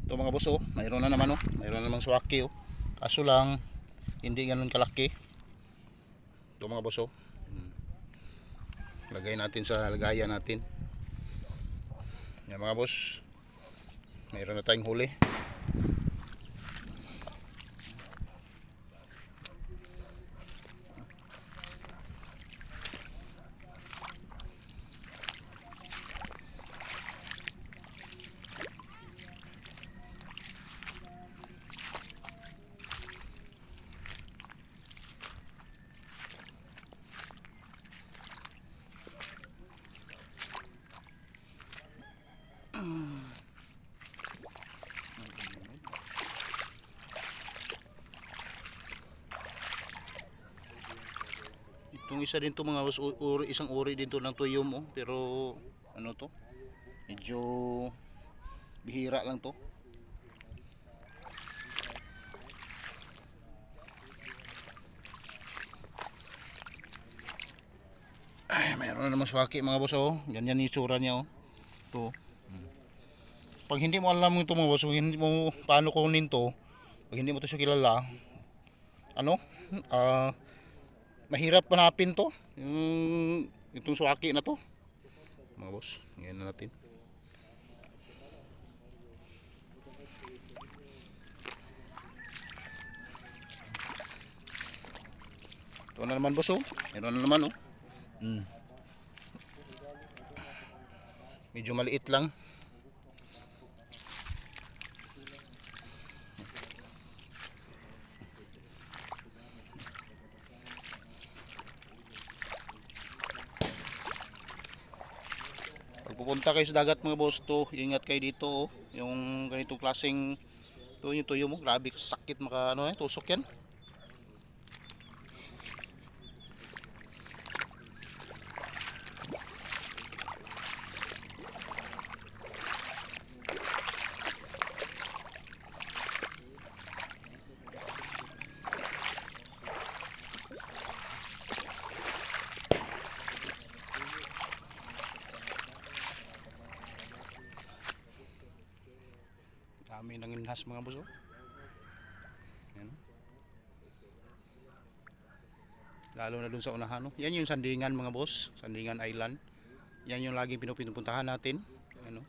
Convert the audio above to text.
Ito mga boss oh, mayroon na naman oh, mayroon na namang swaki oh. Kaso lang hindi ganoon kalaki. Ito mga boss oh. Lagay natin sa lagayan natin. Yan mga boss. Mayroon na tayong huli. Itong isa din to mga boss, isang uri din to ng tuyom oh, pero ano to? Medyo bihira lang to. Ay, mayroon na naman swaki mga boss oh. Ganyan yung itsura niya oh. To. Pag hindi mo alam ito mga boss, pag hindi mo paano kunin to, pag hindi mo to siya kilala, ano? Mahirap hanapin to. Itong swaki na to. Mga boss, ngayon na natin. Ito na naman boss oh. Meron na naman oh. Medyo maliit lang. Pag pupunta kayo sa dagat mga boss to, ingat kayo dito oh. Yung ganitong klaseng to, yung tuyo mo, grabe sakit maka ano tusok yan. Dami ng inhas mga boss oh. Yan. Lalo na dun sa unahan oh. Yan yung Sandingan mga boss, Sandingan Island. Yan yung laging pinupuntahan natin. Ano?